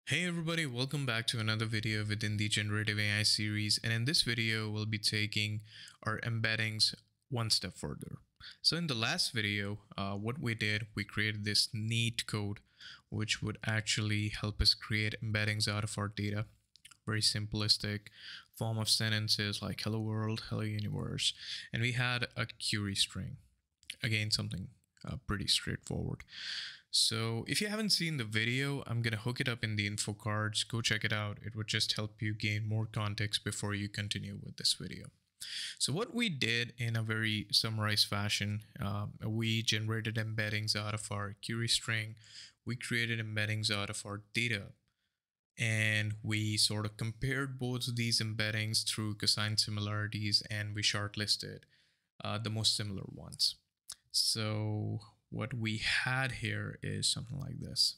Hey everybody, welcome back to another video within the Generative AI series, and in this video we'll be taking our embeddings one step further. So in the last video, what we did, we created this neat code which would actually help us create embeddings out of our data. Very simplistic form of sentences like hello world, hello universe, and we had a query string. Again, something pretty straightforward. So if you haven't seen the video, I'm going to hook it up in the info cards. Go check it out. It would just help you gain more context before you continue with this video. So what we did in a very summarized fashion, we generated embeddings out of our query string. We created embeddings out of our data. And we sort of compared both of these embeddings through cosine similarities, and we shortlisted the most similar ones. So what we had here is something like this.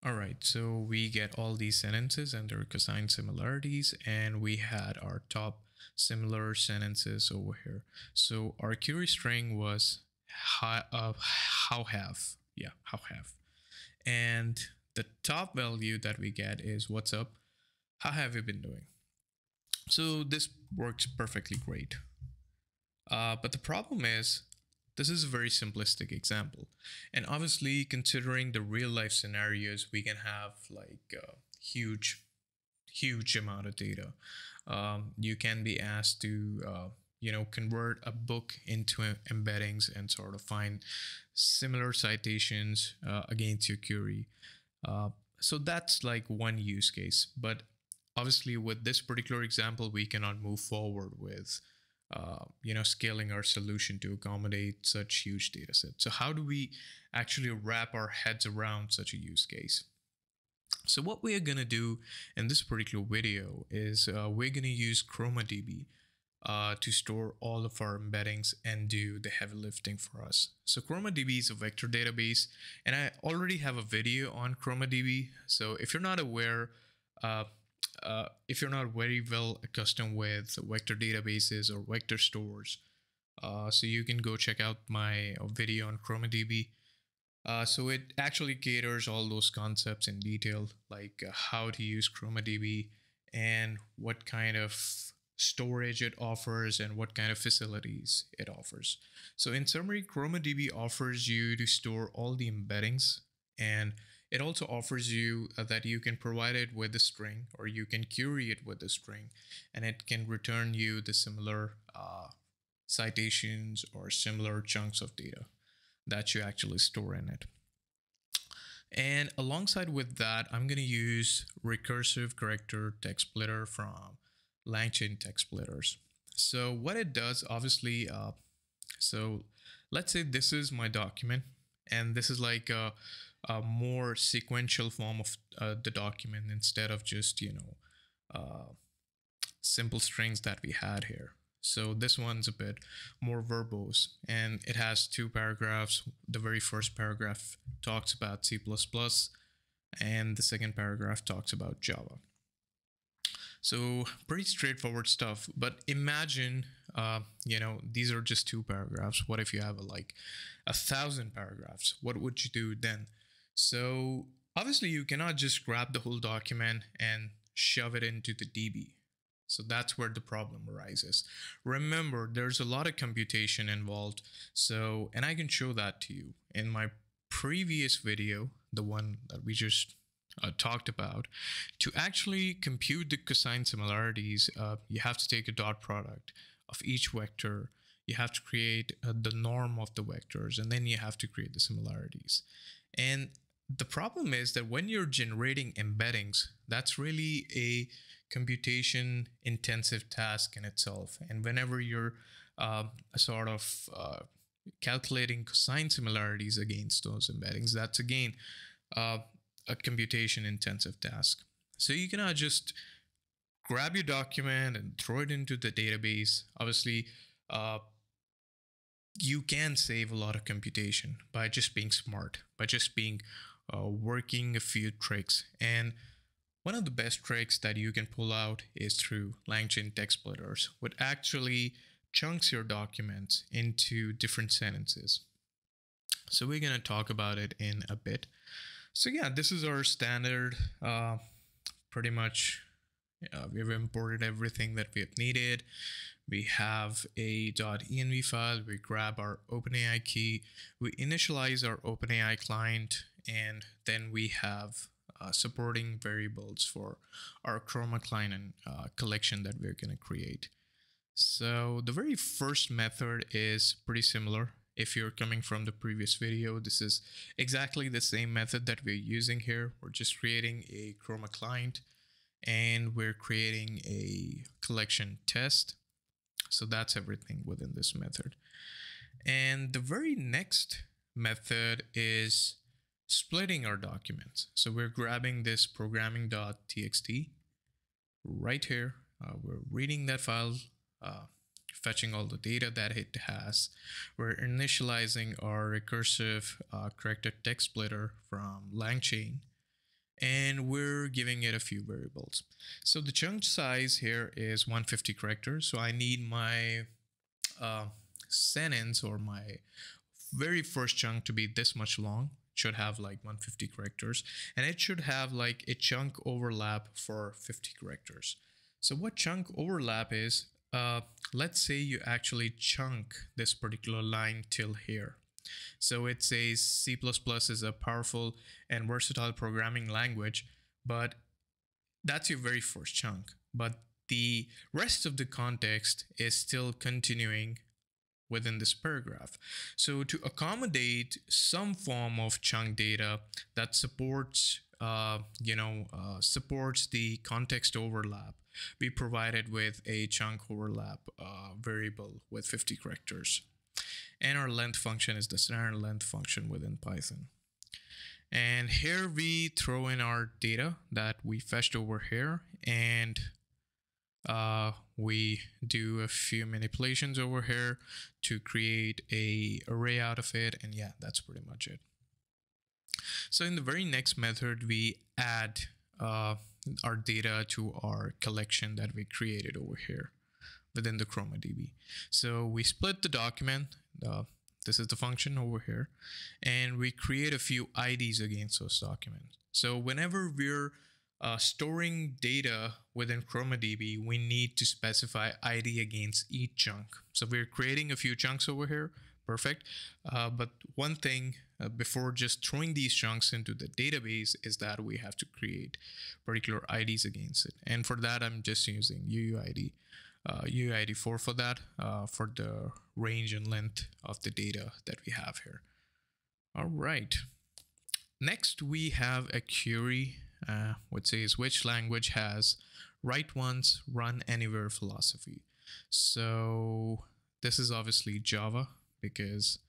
All right, so we get all these sentences and their cosine similarities, and we had our top similar sentences over here. So our query string was how have, how have, and the top value that we get is what's up, how have you been doing? So this works perfectly great. But the problem is, this is a very simplistic example. And obviously, considering the real life scenarios, we can have like huge amount of data. You can be asked to, convert a book into embeddings and sort of find similar citations against your query. So that's like one use case. But obviously, with this particular example, we cannot move forward with scaling our solution to accommodate such huge data sets. So how do we actually wrap our heads around such a use case? So what we are going to do in this particular video is we're going to use ChromaDB to store all of our embeddings and do the heavy lifting for us. So ChromaDB is a vector database, and I already have a video on ChromaDB. So if you're not aware, if you're not very well accustomed with vector databases or vector stores, so you can go check out my video on ChromaDB. So it actually caters all those concepts in detail, like how to use ChromaDB and what kind of storage it offers and what kind of facilities it offers. So in summary, ChromaDB offers you to store all the embeddings, and it also offers you that you can provide it with a string, or you can query it with a string, and it can return you the similar citations or similar chunks of data that you actually store in it. And alongside with that, I'm going to use recursive character text splitter from LangChain text splitters. So what it does, obviously, so let's say this is my document, and this is like a more sequential form of the document instead of just, simple strings that we had here. So this one's a bit more verbose, and it has two paragraphs. The very first paragraph talks about C++, and the second paragraph talks about Java. So pretty straightforward stuff, but imagine, these are just two paragraphs. What if you have like 1,000 paragraphs? What would you do then? So obviously you cannot just grab the whole document and shove it into the DB. So that's where the problem arises. Remember, there's a lot of computation involved. So, and I can show that to you in my previous video, the one that we just talked about. To actually compute the cosine similarities, you have to take a dot product of each vector. You have to create the norm of the vectors, and then you have to create the similarities. And the problem is that when you're generating embeddings, that's really a computation intensive task in itself. And whenever you're calculating cosine similarities against those embeddings, that's again a computation intensive task. So you cannot just grab your document and throw it into the database. Obviously, you can save a lot of computation by just being smart, by just being working a few tricks. And one of the best tricks that you can pull out is through LangChain text splitters, which actually chunks your documents into different sentences. So we're going to talk about it in a bit. So yeah, this is our standard, pretty much. We've imported everything that we have needed. We have a .env file. We grab our OpenAI key. We initialize our OpenAI client, and then we have supporting variables for our Chroma client and collection that we're going to create. So the very first method is pretty similar. If you're coming from the previous video, this is exactly the same method that we're using here. We're just creating a Chroma client and we're creating a collection test. So that's everything within this method. And the very next method is splitting our documents. So we're grabbing this programming.txt right here. We're reading that file, fetching all the data that it has. We're initializing our recursive corrected text splitter from LangChain, and we're giving it a few variables. So the chunk size here is 150 characters. So I need my sentence or my very first chunk to be this much long. It should have like 150 characters, and it should have like a chunk overlap for 50 characters. So what chunk overlap is, let's say you actually chunk this particular line till here. So it says C++ is a powerful and versatile programming language, but that's your very first chunk. But the rest of the context is still continuing within this paragraph. So to accommodate some form of chunk data that supports supports the context overlap, we provided with a chunk overlap variable with 50 characters. And our length function is the standard length function within Python. And here we throw in our data that we fetched over here, and we do a few manipulations over here to create a array out of it, and yeah, that's pretty much it. So in the very next method, we add our data to our collection that we created over here within the ChromaDB. So we split the document. This is the function over here, and we create a few IDs against those documents. So whenever we're storing data within ChromaDB, we need to specify ID against each chunk. So we're creating a few chunks over here. Perfect. But one thing before just throwing these chunks into the database is that we have to create particular IDs against it. And for that, I'm just using UUID. UUID4 for that, for the range and length of the data that we have here. All right. Next, we have a query which says which language has write once, run anywhere philosophy. So this is obviously Java, because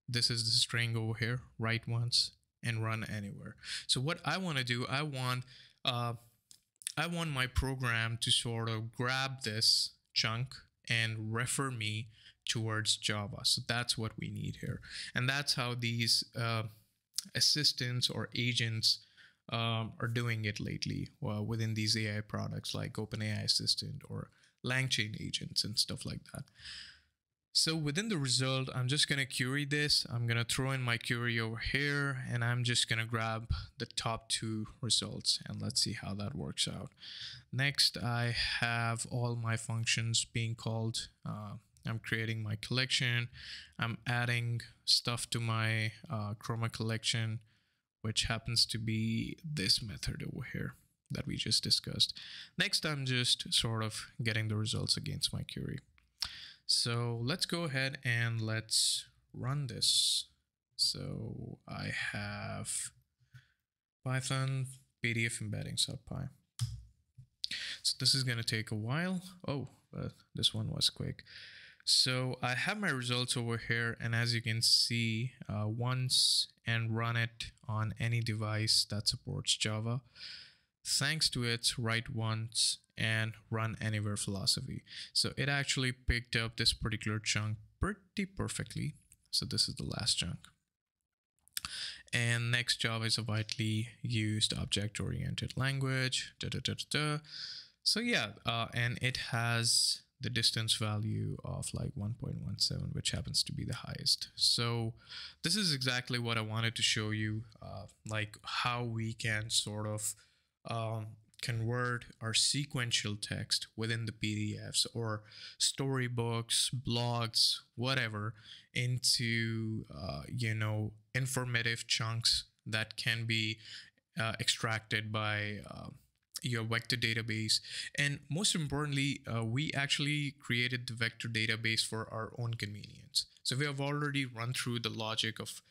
this is the string over here, write once and run anywhere. So what I want to do, I want my program to sort of grab this chunk and refer me towards Java. So that's what we need here. And that's how these assistants or agents are doing it lately within these AI products like OpenAI Assistant or LangChain agents and stuff like that. So within the result, I'm just going to query this. I'm going to throw in my query over here, and I'm just going to grab the top two results, and let's see how that works out. Next, I have all my functions being called. I'm creating my collection. I'm adding stuff to my Chroma collection, which happens to be this method over here that we just discussed. Next, I'm just sort of getting the results against my query. So let's go ahead and let's run this. So I have Python PDF embeddings.py. So this is going to take a while. Oh, but this one was quick. So I have my results over here, and as you can see, once and run it on any device that supports Java, thanks to its write once and run anywhere philosophy. So it actually picked up this particular chunk pretty perfectly. So this is the last chunk. And next, Java is a widely used object-oriented language. So yeah, and it has the distance value of like 1.17, which happens to be the highest. So this is exactly what I wanted to show you, like how we can sort of convert our sequential text within the PDFs or storybooks, blogs, whatever, into informative chunks that can be extracted by your vector database. And most importantly, we actually created the vector database for our own convenience. So we have already run through the logic of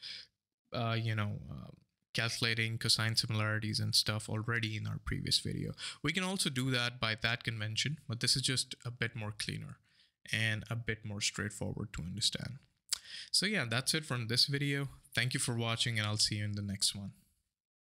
uh, you know uh, calculating cosine similarities and stuff already in our previous video. We can also do that by that convention, but this is just a bit more cleaner and a bit more straightforward to understand. So yeah, that's it from this video. Thank you for watching, and I'll see you in the next one.